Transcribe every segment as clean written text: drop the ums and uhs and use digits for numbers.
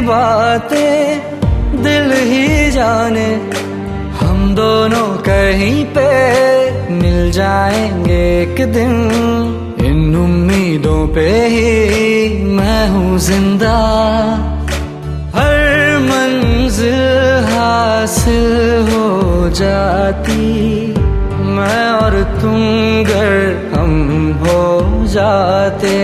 बातें दिल ही जाने, हम दोनों कहीं पे मिल जाएंगे एक दिन। इन उम्मीदों पे ही मैं हूँ जिंदा, हर मंजिल हासिल हो जाती, मैं और तुम गर हम हो जाते।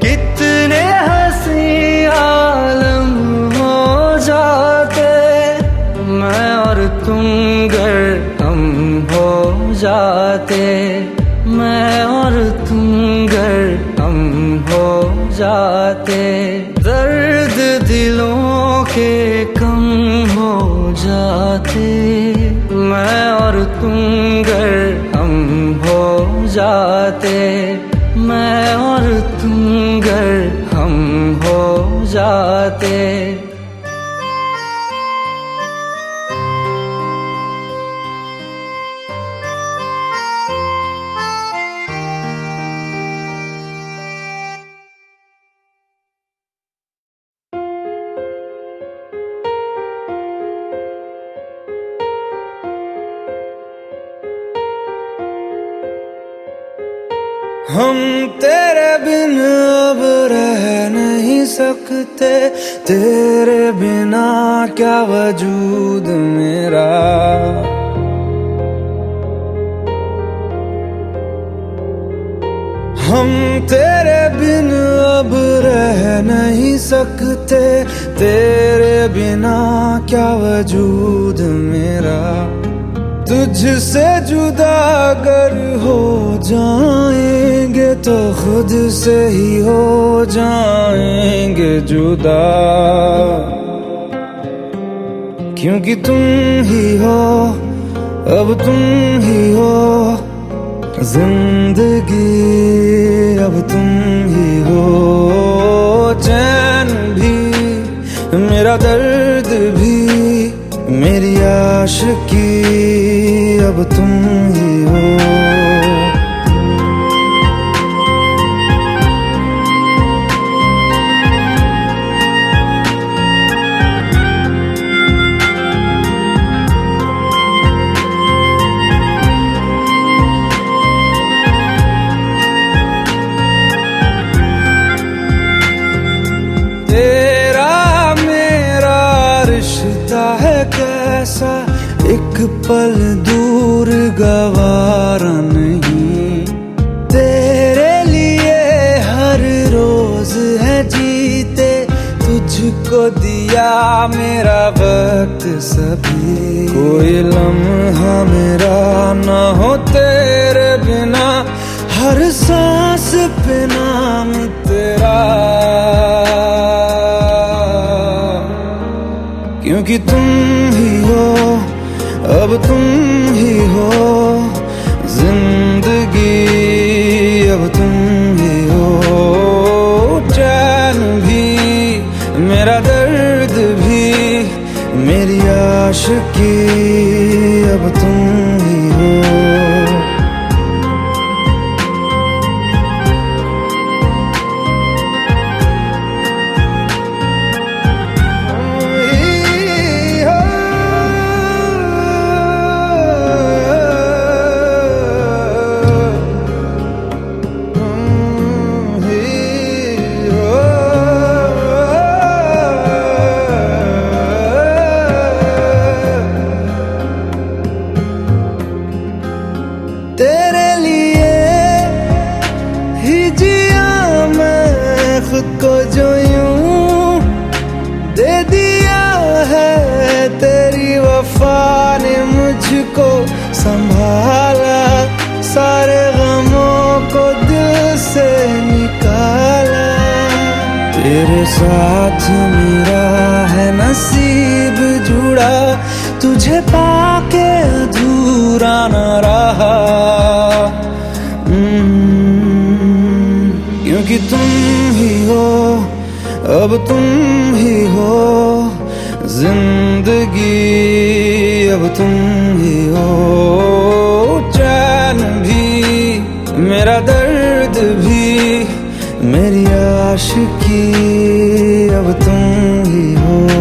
कितने हंसी आलम हो जाते, मैं और तुम गर हम हो जाते, मैं और तुम गर हम हो जाते। दर्द दिलों के कम हो जाते, मैं और तुम गर हम हो जाते, मैं और तुम गर हम हो जाते। हम तेरे बिन अब रह नहीं सकते, तेरे बिना क्या वजूद मेरा। हम तेरे बिन अब रह नहीं सकते, तेरे बिना क्या वजूद मेरा। तुझसे जुदा अगर हो जाएंगे तो खुद से ही हो जाएंगे जुदा, क्योंकि तुम ही हो, अब तुम ही हो जिंदगी, अब तुम ही हो। चैन भी मेरा दर्द भी मेरी आशिकी, अब तुम ही हो। तेरा मेरा रिश्ता है कैसा, एक पल दूर गवारा नहीं। तेरे लिए हर रोज है जीते, तुझको दिया मेरा वक्त सभी। कोई लम्हा मेरा ना हो तेरे बिना, हर सांस पे नाम तेरा, क्योंकि तुम ही हो, अब तुम ही हो जिंदगी, अब तुम ही हो। चैन भी मेरा दर्द भी मेरी आशिकी, अब तुम ही हो। तेरे लिए ही जिया मैं खुद को, जो यूं दे दिया है तेरी वफा ने मुझको संभाला। सारे गमों को दिल से निकाला, तेरे साथ मेरा है नसीब जुड़ा, तुझे पाके अधूरा न रहा। क्योंकि तुम ही हो, अब तुम ही हो जिंदगी, अब तुम ही हो। चैन भी मेरा दर्द भी मेरी आशिकी, अब तुम ही हो।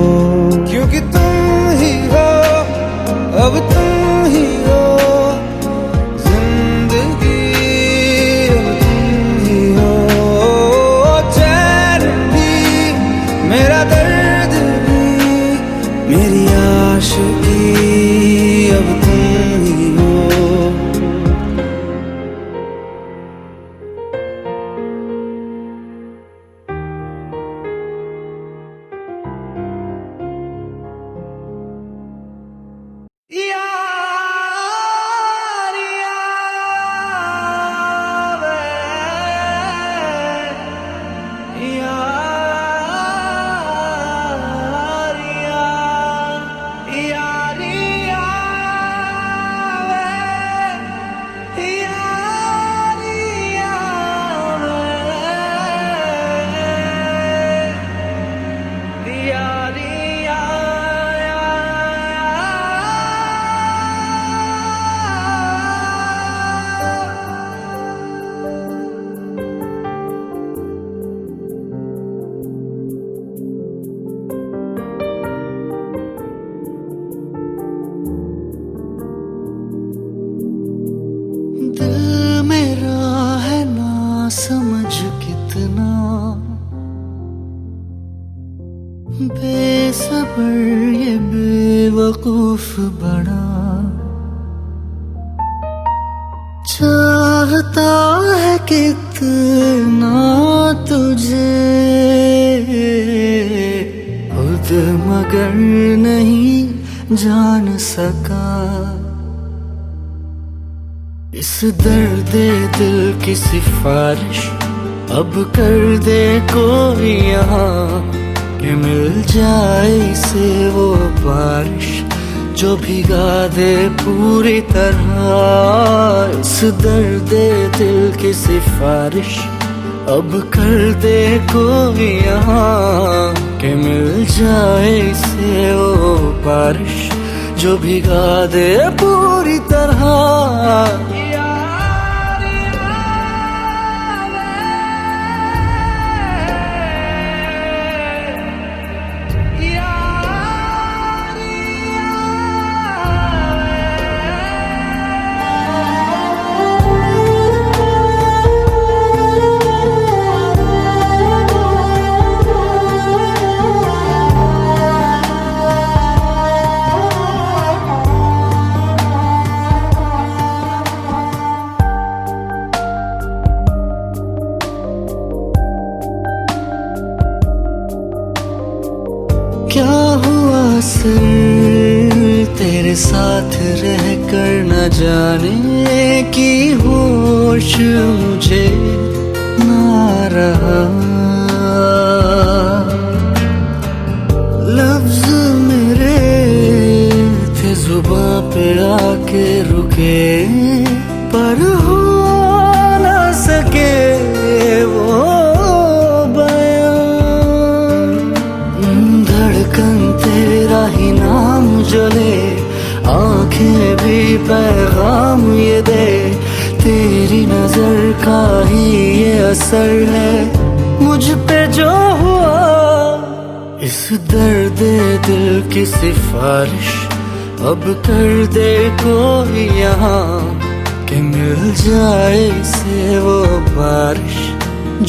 मेरा दर्द भी, मेरी आशिकी अब तुम ही हो। दिल मेरा है ना समझ कितना बेसब्र ये बेवकूफ बड़ा, चाहता है कितना तुझे खुद मगर नहीं जान सका। इस दर्द दिल की सिफारिश अब कर दे कोई यहाँ, कि मिल जाए इसे वो बारिश जो भिगा दे पूरी तरह। इस दर्द दिल की सिफारिश अब कर दे कोई यहाँ, कि मिल जाए इसे वो बारिश जो भिगा दे पूरी तरह। क्या हुआ सर तेरे साथ रह कर न जाने की होश मुझे ना रहा। लफ्ज मेरे थे जुबां पे आके रुके, पर हो ना सके वो तेरा ही नाम जले, आंखें भी पैगाम ये दे, तेरी नजर का ही ये असर है मुझ पे जो हुआ। इस दर्द दिल की सिफारिश अब कर दे कोई यहाँ, कि मिल जाए इसे वो बारिश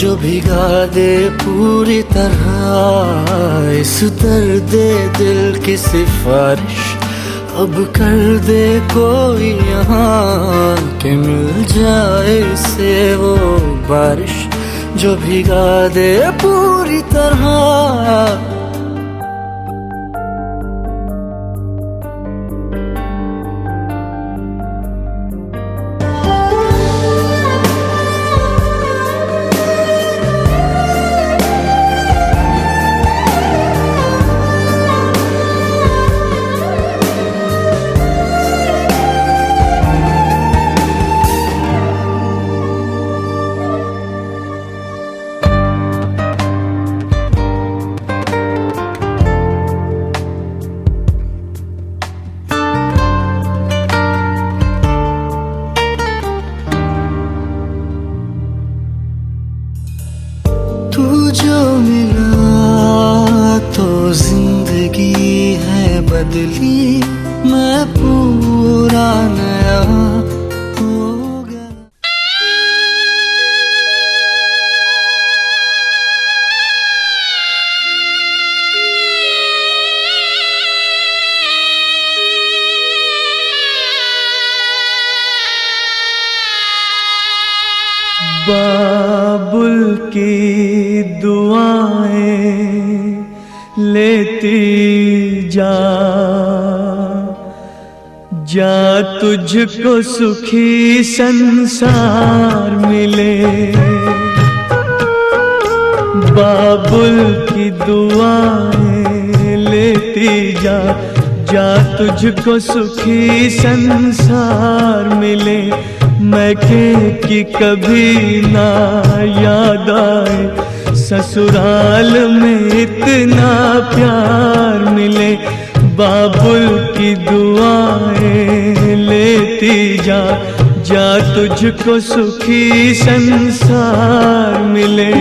जो भिगा दे पूरी तरह। इस दर्द दिल की सिफारिश अब कर दे कोई यहाँ, कि मिल जाए इसे वो बारिश जो भिगा दे पूरी तरह। तू जो मिला तो जिंदगी है बदली, मैं पूरा नया हो गया। बाबुल की दुआएं लेती जा, जा तुझको सुखी संसार मिले। बाबुल की दुआएं लेती जा, जा तुझको सुखी संसार मिले। मैके की कभी ना याद आए, ससुराल में इतना प्यार मिले। बाबुल की दुआएं लेती जा, जा तुझको सुखी संसार मिले।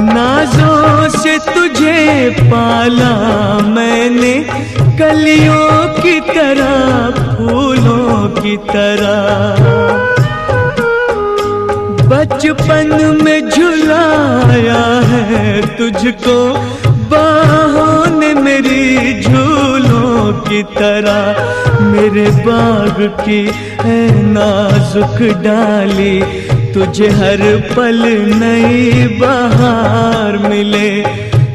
नाज़ों से तुझे पाला मैंने, कलियों की तरह फूलों की तरह। बचपन में झुलाया है तुझको बाहों ने मेरी झूलों की तरह। मेरे बाग की है नाजुक डाली, तुझे हर पल नई बहार मिले।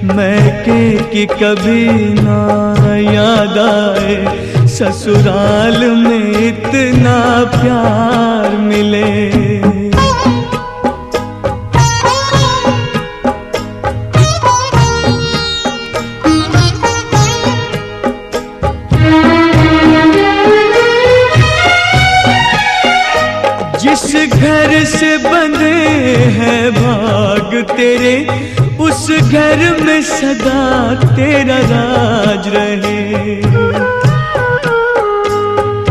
मैके की कभी ना याद आए, ससुराल में इतना प्यार मिले। जिस घर से बंधे हैं भाग तेरे, उस घर में सदा तेरा राज रहे।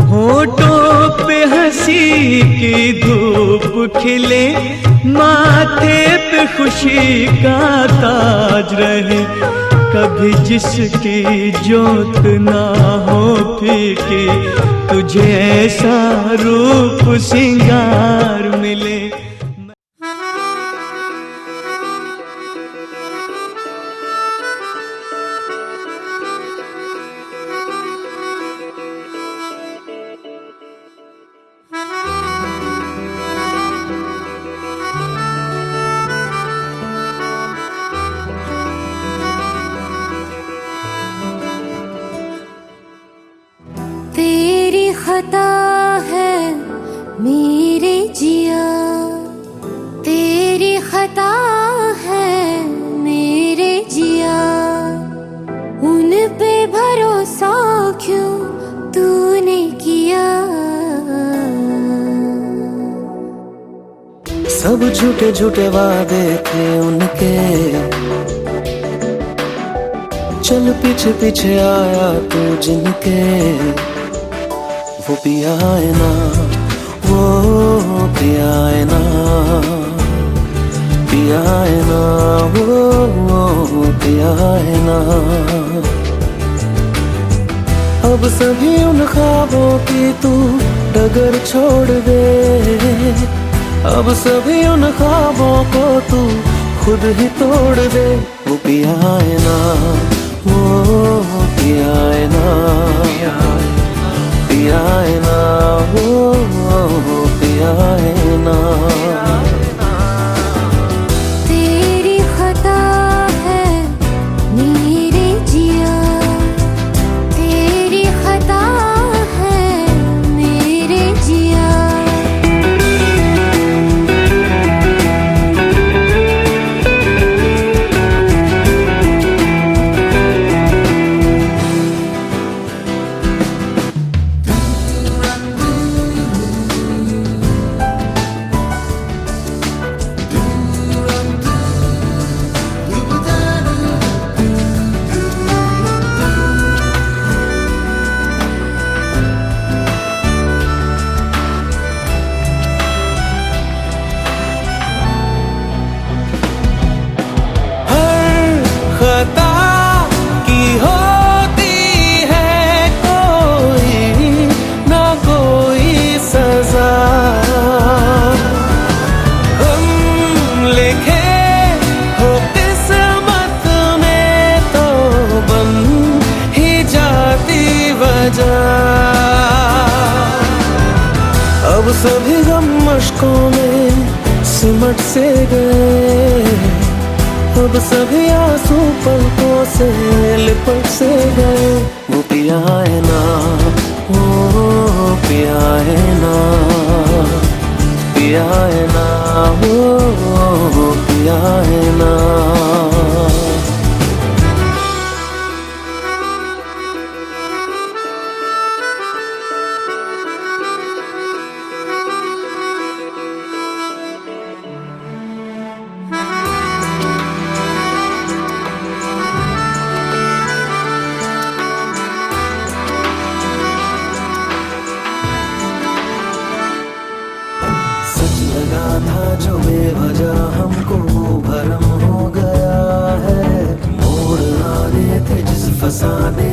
होठों पे हंसी की धूप खिले, माथे पे खुशी का ताज रहे। कभी जिसकी जोत ना हो फीकी, तुझे ऐसा रूप सिंगार मिले। तेरी खता है मेरे जिया, तेरी खता है मेरे जिया। उन पे भरोसा क्यों तूने किया? सब झूठे झूठे वादे थे उनके, चल पीछे पीछे आया तू जिनके। वो पिया है ना, वो पिया है ना, पिया है ना, वो पिया है ना। अब सभी उन ख्वाबों की तू डगर छोड़ दे, अब सभी उन ख्वाबों को तू खुद ही तोड़ दे। वो पिया है ना, वो पिया है ना, पिया है ना, वो पिया है ना। तेरी खता है मेरे जिया, तेरी खता है मेरे जिया। सभी गम मशकों में सिमट से गए, अब सभी आंसू पलकों से लिपट से गए। वो पिया है ना, वो पिया है ना, पिया है ना, वो पिया है ना। सच लगा था जो बेवजह हमको वो भरम हो गया है। मोड़ आने थे जिस फसाने